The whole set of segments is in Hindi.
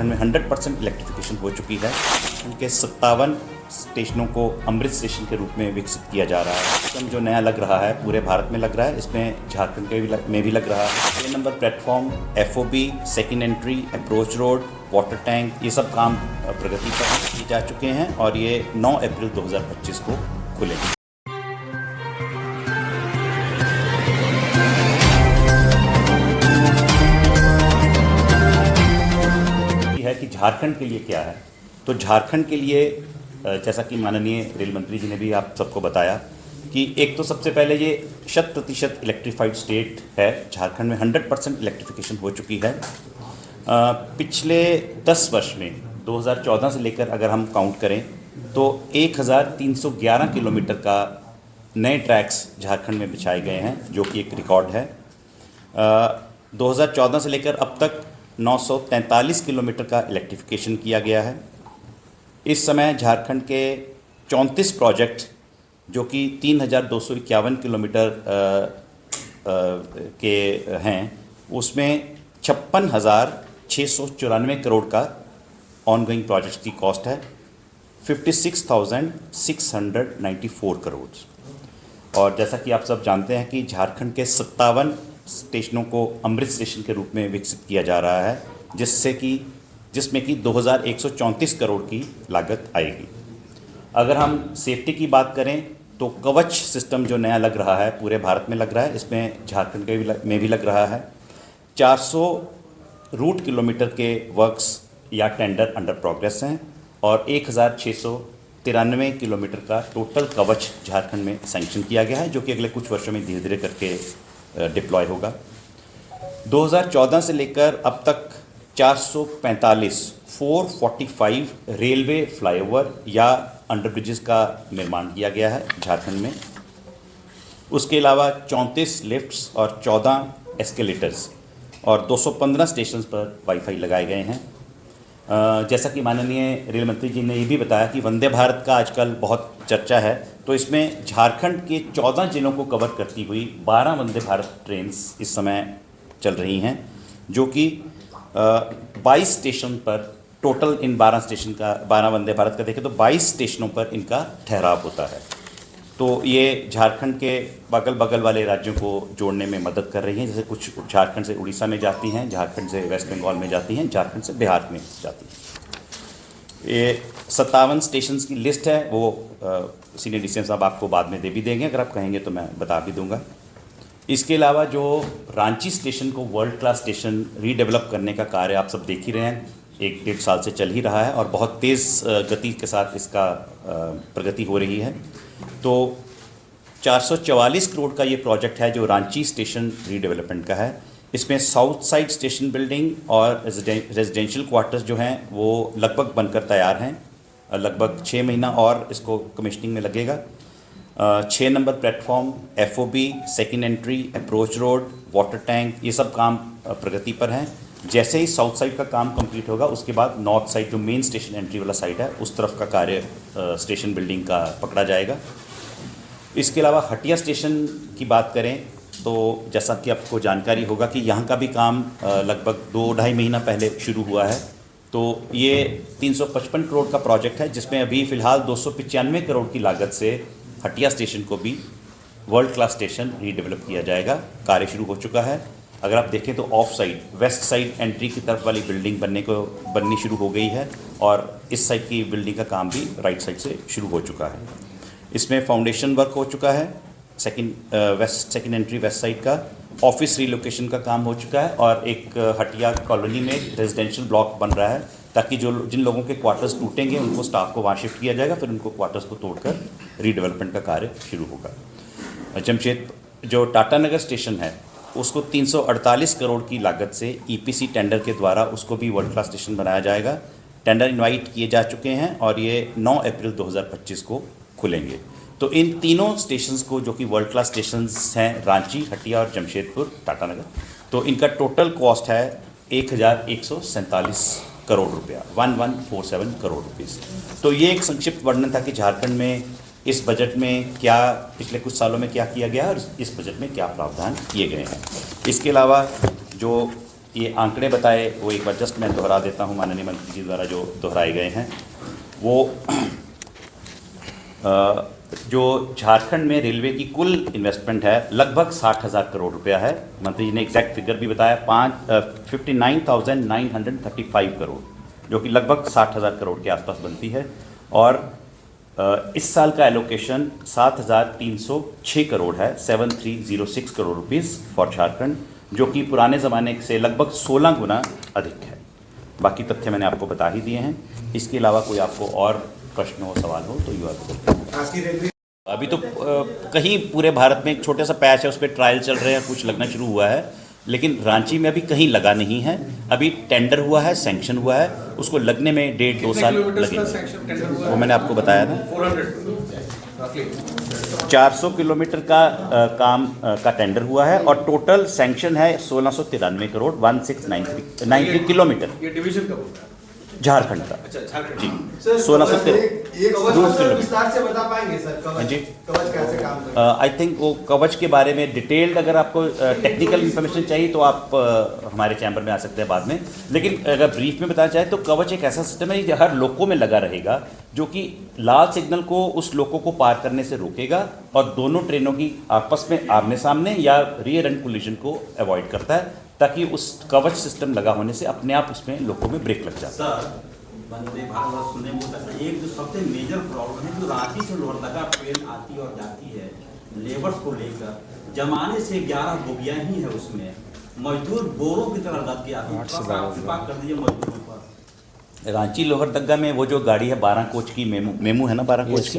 में 100% इलेक्ट्रिफिकेशन हो चुकी है। उनके 57 स्टेशनों को अमृत स्टेशन के रूप में विकसित किया जा रहा है। सिस्टम जो नया लग रहा है पूरे भारत में लग रहा है, इसमें झारखंड में भी लग रहा है। 6 number platform, FOB, second entry, approach road, water tank, ये सब काम प्रगति पर किए जा चुके हैं और ये 9 अप्रैल 2025 को खुलेंगे। है कि झारखंड के लिए क्या है, तो झारखंड के लिए जैसा कि माननीय रेल मंत्री जी ने भी आप सबको बताया कि एक तो सबसे पहले ये 100% इलेक्ट्रीफाइड स्टेट है। झारखंड में 100% इलेक्ट्रिफिकेशन हो चुकी है। पिछले 10 वर्ष में 2014 से लेकर अगर हम काउंट करें तो 1311 किलोमीटर का नए ट्रैक्स झारखंड में बिछाए गए हैं, जो कि एक रिकॉर्ड है। 2014 से लेकर अब तक 943 किलोमीटर का इलेक्ट्रिफिकेशन किया गया है। इस समय झारखंड के 34 प्रोजेक्ट जो कि 3251 किलोमीटर के हैं, उसमें 56,694 करोड़ का ऑनगोइंग प्रोजेक्ट की कॉस्ट है, 56,694 करोड़। और जैसा कि आप सब जानते हैं कि झारखंड के 57 स्टेशनों को अमृत स्टेशन के रूप में विकसित किया जा रहा है, जिसमें कि 2134 करोड़ की लागत आएगी। अगर हम सेफ्टी की बात करें तो कवच सिस्टम जो नया लग रहा है पूरे भारत में लग रहा है, इसमें झारखंड में भी लग रहा है। 400 रूट किलोमीटर के वर्क्स या टेंडर अंडर प्रोग्रेस हैं और 1693 किलोमीटर का टोटल कवच झारखंड में सैंक्शन किया गया है, जो कि अगले कुछ वर्षों में धीरे धीरे करके डिप्लॉय होगा। 2014 से लेकर अब तक 445 रेलवे फ्लाईओवर या अंडरब्रिजेस का निर्माण किया गया है झारखंड में। उसके अलावा 34 लिफ्ट्स और 14 एस्केलेटर्स और 215 स्टेशन पर वाईफाई लगाए गए हैं। जैसा कि माननीय रेल मंत्री जी ने ये भी बताया कि वंदे भारत का आजकल बहुत चर्चा है, तो इसमें झारखंड के 14 जिलों को कवर करती हुई 12 वंदे भारत ट्रेन्स इस समय चल रही हैं, जो कि 22 स्टेशन पर टोटल इन 12 वंदे भारत का देखें तो 22 स्टेशनों पर इनका ठहराव होता है। तो ये झारखंड के बगल वाले राज्यों को जोड़ने में मदद कर रही हैं। जैसे कुछ झारखंड से उड़ीसा में जाती हैं, झारखंड से वेस्ट बंगाल में जाती हैं, झारखंड से बिहार में जाती हैं। ये 57 स्टेशंस की लिस्ट है, वो सीनियर DCM साहब आपको बाद में दे भी देंगे, अगर आप कहेंगे तो मैं बता भी दूंगा। इसके अलावा जो रांची स्टेशन को वर्ल्ड क्लास स्टेशन रीडेवलप करने का कार्य आप सब देख ही रहे हैं, 1-1.5 साल से चल ही रहा है और बहुत तेज़ गति के साथ इसका प्रगति हो रही है। तो 444 करोड़ का ये प्रोजेक्ट है जो रांची स्टेशन रीडेवलपमेंट का है। इसमें साउथ साइड स्टेशन बिल्डिंग और रेजिडेंशियल क्वार्टर्स जो हैं वो लगभग बनकर तैयार हैं। लगभग 6 महीना और इसको कमिश्निंग में लगेगा। 6 number platform, FOB, second entry, approach road, water tank, ये सब काम प्रगति पर हैं। जैसे ही साउथ साइड का काम कंप्लीट होगा उसके बाद नॉर्थ साइड जो मेन स्टेशन एंट्री वाला साइड है उस तरफ का कार्य स्टेशन बिल्डिंग का पकड़ा जाएगा। इसके अलावा हटिया स्टेशन की बात करें तो जैसा कि आपको जानकारी होगा कि यहाँ का भी काम लगभग 2-2.5 महीना पहले शुरू हुआ है। तो ये 355 करोड़ का प्रोजेक्ट है, जिसमें अभी फ़िलहाल 295 करोड़ की लागत से हटिया स्टेशन को भी वर्ल्ड क्लास स्टेशन रीडेवलप किया जाएगा। कार्य शुरू हो चुका है। अगर आप देखें तो of side west side entry की तरफ वाली बिल्डिंग बननी शुरू हो गई है और इस साइड की बिल्डिंग का काम भी राइट साइड से शुरू हो चुका है। इसमें फाउंडेशन वर्क हो चुका है। सेकेंड एंट्री वेस्ट साइड का ऑफिस रिलोकेशन का काम हो चुका है और एक हटिया कॉलोनी में रेजिडेंशियल ब्लॉक बन रहा है, ताकि जिन लोगों के क्वार्टर्स टूटेंगे उनको स्टाफ को वहाँ शिफ्ट किया जाएगा, फिर उनको क्वार्टर्स को तोड़कर रीडेवलपमेंट का कार्य शुरू होगा। जमशेदपुर जो टाटा नगर स्टेशन है उसको 348 करोड़ की लागत से EPC टेंडर के द्वारा उसको भी वर्ल्ड क्लास स्टेशन बनाया जाएगा। टेंडर इनवाइट किए जा चुके हैं और ये 9 अप्रैल 2025 को खुलेंगे। तो इन तीनों स्टेशंस को जो कि वर्ल्ड क्लास स्टेशंस हैं, रांची, हटिया और जमशेदपुर टाटा नगर, तो इनका टोटल कॉस्ट है 1147 करोड़ रुपया, 1147 करोड़ रुपीज़। तो ये एक संक्षिप्त वर्णन था कि झारखंड में इस बजट में क्या पिछले कुछ सालों में क्या किया गया और इस बजट में क्या प्रावधान किए गए हैं। इसके अलावा जो ये आंकड़े बताए वो एक बार जस्ट मैं दोहरा देता हूँ, माननीय मंत्री जी द्वारा जो दोहराए गए हैं वो जो झारखंड में रेलवे की कुल इन्वेस्टमेंट है लगभग 60,000 करोड़ रुपया है। मंत्री जी ने एग्जैक्ट फिगर भी बताया 59,935 करोड़, जो कि लगभग 60,000 करोड़ के आसपास बनती है। और इस साल का एलोकेशन 7,306 करोड़ है, 7,306 करोड़ रुपीज़ फॉर झारखंड, जो कि पुराने ज़माने से लगभग 16 गुना अधिक है। बाकी तथ्य मैंने आपको बता ही दिए हैं। इसके अलावा कोई आपको और प्रश्न हो, सवाल हो तो युवा को। अभी तो कहीं पूरे भारत में एक छोटा सा पैच है, उस पर ट्रायल चल रहे हैं, कुछ लगना शुरू हुआ है, लेकिन रांची में अभी कहीं लगा नहीं है। अभी टेंडर हुआ है, सैंक्शन हुआ है, उसको लगने में 1.5-2 साल लगेंगे। वो मैंने आपको बताया ना, 400 किलोमीटर का काम का टेंडर हुआ है और टोटल सैंक्शन है 1693 करोड़ 1693 किलोमीटर। ये डिवीजन कब होता है? झारखंड का। अच्छा, झारखंड जी। सर 1693 विस्तार से बता पाएंगे सर कवच? जी। कवच कैसे काम करता है? आई थिंक वो कवच के बारे में डिटेल्ड अगर आपको टेक्निकल इन्फॉर्मेशन चाहिए तो आप हमारे चैम्बर में आ सकते हैं बाद में, लेकिन अगर ब्रीफ में बताना चाहे तो कवच एक ऐसा सिस्टम है जो हर लोको में लगा रहेगा, जो कि लाल सिग्नल को उस लोको को पार करने से रोकेगा और दोनों ट्रेनों की आपस में आमने सामने या रियर एंड कोलिजन को अवॉइड करता है, ताकि उस कवच सिस्टम लगा होने से अपने आप उसमें लोको में ब्रेक लग जाता है। वंदे भारत सुनने में होता है एक जो सबसे मेजर प्रॉब्लम है, जो रांची से लोहरदगा ट्रेन आती और जाती है लेबर्स को लेकर, जमाने से 11 बोगियां ही है उसमें, मजदूर बोरों की तरह लग गया। कर दीजिए मजदूरों पर। रांची लोहरदगा में वो जो गाड़ी है 12 कोच की मेमू है ना, 12 कोच की,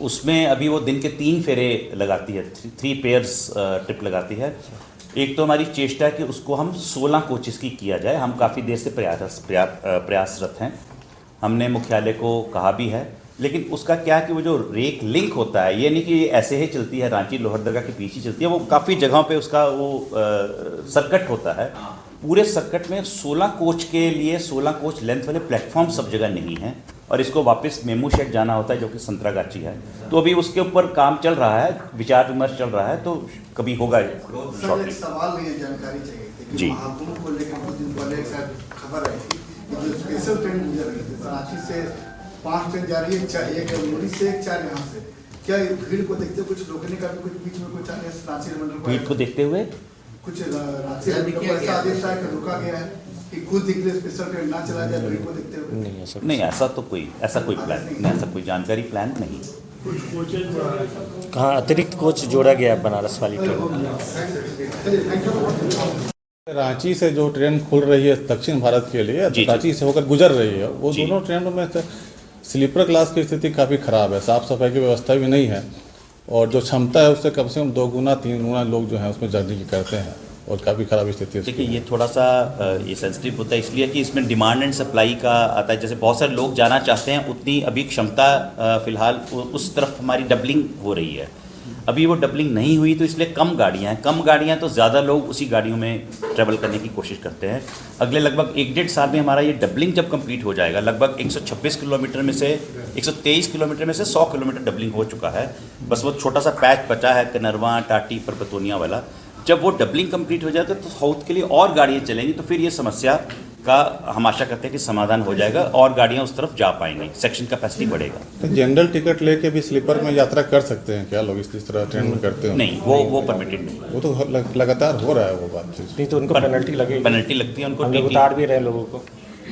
उसमें अभी वो दिन के 3 फेरे लगाती है, 3 पेयर्स ट्रिप लगाती है। एक तो हमारी चेष्टा है कि उसको हम 16 कोचेस की किया जाए। हम काफ़ी देर से प्रयासरत हैं, हमने मुख्यालय को कहा भी है, लेकिन उसका क्या है कि वो जो रेक लिंक होता है, ये नहीं कि ऐसे ही चलती है रांची लोहरदगा के पीछे चलती है, वो काफ़ी जगहों पे उसका वो सर्किट होता है। पूरे सर्किट में 16 कोच के लिए 16 कोच लेंथ वाले प्लेटफॉर्म सब जगह नहीं है, और इसको वापस मेमू शेड जाना होता है जो कि संतरागाछी है। तो अभी उसके ऊपर काम चल रहा है, विचार विमर्श चल रहा है, तो कभी होगा। सर एक सवाल नहीं है, जानकारी चाहिए थी जी। कि महाकुंभ को लेकर कुछ दिन पहले एक खबर आई थी कि जो स्पेशल ट्रेन गुजर रही थी रांची से 5 ट्रेन जा रही है, एक मुरी से, एक 4 यहाँ से, क्या भीड़ को देखते कुछ रोकने का भी कुछ बीच में कुछ रांची मंडल भीड़ को देखते हुए कुछ रांची ऐसा आदेश आया कि रुका गया है कि खुद निकले स्पेशल ट्रेन ना चला जाए भीड़ को देखते हुए? नहीं, ऐसा कोई प्लान नहीं, ऐसा कोई जानकारी प्लान नहीं। कहाँ अतिरिक्त कोच जोड़ा गया है बनारस वाली ट्रेन? रांची से जो ट्रेन खुल रही है दक्षिण भारत के लिए, रांची से होकर गुजर रही है, वो दोनों ट्रेनों में स्लीपर क्लास की स्थिति काफ़ी ख़राब है, साफ़ सफाई की व्यवस्था भी नहीं है, और जो क्षमता है उससे कम से कम 2 गुना 3 गुना लोग जो हैं उसमें जर्नी करते हैं, और काफ़ी ख़राब स्थिति है। देखिए, ये थोड़ा सा ये सेंसिटिव होता है इसलिए कि इसमें डिमांड एंड सप्लाई का आता है। जैसे बहुत सारे लोग जाना चाहते हैं, उतनी अभी क्षमता फ़िलहाल उस तरफ हमारी डबलिंग हो रही है, अभी वो डबलिंग नहीं हुई, तो इसलिए कम गाड़ियाँ हैं, तो ज़्यादा लोग उसी गाड़ियों में ट्रैवल करने की कोशिश करते हैं। अगले लगभग 1-1.5 साल में हमारा ये डबलिंग जब कंप्लीट हो जाएगा, लगभग 126 किलोमीटर में से 123 किलोमीटर में से 100 किलोमीटर डबलिंग हो चुका है, बस वो छोटा सा पैच बचा है कनरवा, टाटी, परबतौनिया वाला। जब वो डबलिंग कंप्लीट हो जाता है तो साउथ के लिए और गाड़ियाँ चलेंगी, तो फिर ये समस्या का हम आशा करते हैं कि समाधान हो जाएगा और गाड़ियाँ उस तरफ जा पाएंगी, सेक्शन कैपेसिटी बढ़ेगा। तो जनरल टिकट लेके भी स्लीपर में यात्रा कर सकते हैं क्या लोग, इस तरह ट्रेन में करते हैं? नहीं, वो परमिटेड नहीं। वो तो लगातार हो रहा है वो बात। नहीं तो उनको पेनल्टी लगेगी, पेनल्टी लगती है उनको, हम लोग उतार भी रहे हैं लोगों को।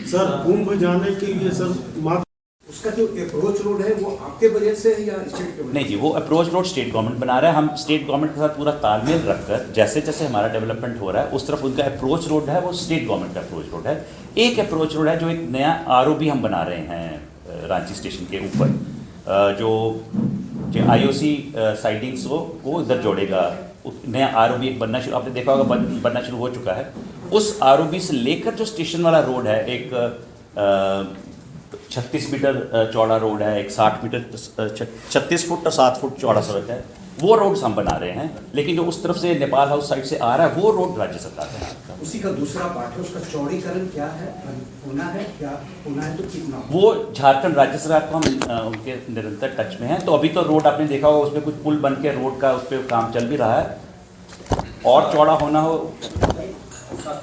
सर कुंभ जाने के लिए सर उसका जो अप्रोच रोड है वो आपके बजट से है या स्टेट के बजट? नहीं जी, वो अप्रोच रोड स्टेट गवर्नमेंट बना रहा है। हम स्टेट गवर्नमेंट के साथ पूरा तालमेल रखकर जैसे जैसे हमारा डेवलपमेंट हो रहा है उस तरफ उनका अप्रोच रोड है, वो स्टेट गवर्नमेंट का अप्रोच रोड है। एक अप्रोच रोड है जो एक नया ROB हम बना रहे हैं रांची स्टेशन के ऊपर, जो IOC साइडिंग्स को इधर जोड़ेगा। नया ROB एक बनना शुरू, आपने देखा होगा बनना शुरू हो चुका है। उस ROB से लेकर जो स्टेशन वाला रोड है, एक 36 मीटर चौड़ा रोड है, एक 60 मीटर 36 फुट और 7 फुट चौड़ा सड़क है, वो रोड्स हम बना रहे हैं। लेकिन जो उस तरफ से नेपाल हाउस साइड से आ रहा है वो रोड राज्य सरकार है। उसी का दूसरा पार्ट है, उसका चौड़ीकरण क्या है, होना है क्या, होना है तो कितना? वो झारखंड राज्य सरकार को हम उनके निरंतर टच में हैं। तो अभी तो रोड आपने देखा होगा, उसमें कुछ पुल बन के रोड का उस पर काम चल भी रहा है, और चौड़ा होना हो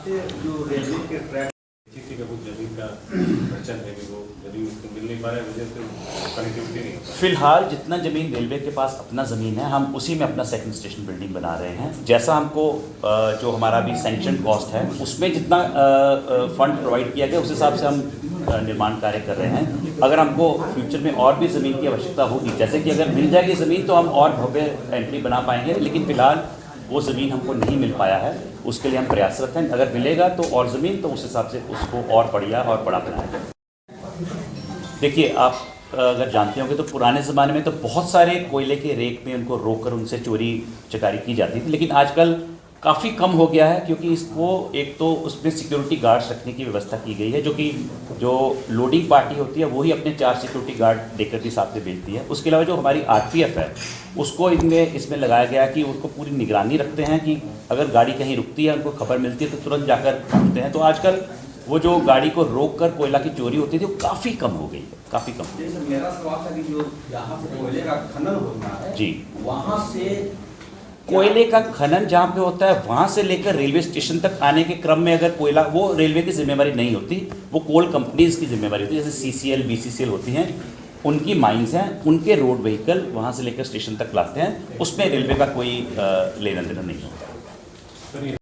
जो रेलवे के ट्रैक किसी का कुछ जमीन का अड़चन है कि वो जमीन उसको मिल नहीं पा रहा है, वजह से कनेक्टिविटी नहीं हो पा रही। फिलहाल जितना ज़मीन रेलवे के पास अपना ज़मीन है, हम उसी में अपना सेकंड स्टेशन बिल्डिंग बना रहे हैं। जैसा हमको जो हमारा भी सैंक्शन कॉस्ट है उसमें जितना फंड प्रोवाइड किया गया उस हिसाब से हम निर्माण कार्य कर रहे हैं। अगर हमको फ्यूचर में और भी ज़मीन की आवश्यकता होगी, जैसे कि अगर मिल जाएगी ज़मीन तो हम और भव्य एंट्री बना पाएंगे, लेकिन फ़िलहाल वो ज़मीन हमको नहीं मिल पाया है, उसके लिए हम प्रयासरत हैं। अगर मिलेगा तो और ज़मीन तो उस हिसाब से उसको और बढ़िया और बड़ा बनाएंगे। देखिए, आप अगर जानते होंगे तो पुराने ज़माने में तो बहुत सारे कोयले के रेक में उनको रोककर उनसे चोरी चकारी की जाती थी, लेकिन आजकल काफ़ी कम हो गया है, क्योंकि इसको एक तो उसमें सिक्योरिटी गार्ड्स रखने की व्यवस्था की गई है, जो लोडिंग पार्टी होती है वही अपने 4 सिक्योरिटी गार्ड देकर के साथ में भेजती है। उसके अलावा जो हमारी आरपीएफ है उसको इसमें लगाया गया कि उसको पूरी निगरानी रखते हैं कि अगर गाड़ी कहीं रुकती है, उनको खबर मिलती है तो तुरंत जाकर पहुँचते हैं। तो आजकल वो जो गाड़ी को रोक कर कोयला की चोरी होती थी वो काफ़ी कम हो गई है, काफ़ी कम। जैसे मेरा सवाल था कि जो यहाँ पे कोयले का खनन होता है जी, वहाँ से कोयले का खनन जहाँ पे होता है वहाँ से लेकर रेलवे स्टेशन तक आने के क्रम में अगर कोयला, वो रेलवे की जिम्मेवारी नहीं होती, वो कोल कंपनीज की जिम्मेवारी होती है। जैसे CCL, BCCL होती हैं, उनकी माइंस हैं, उनके रोड व्हीकल वहाँ से लेकर स्टेशन तक लाते हैं, उसमें रेलवे का कोई लेना देना नहीं होता।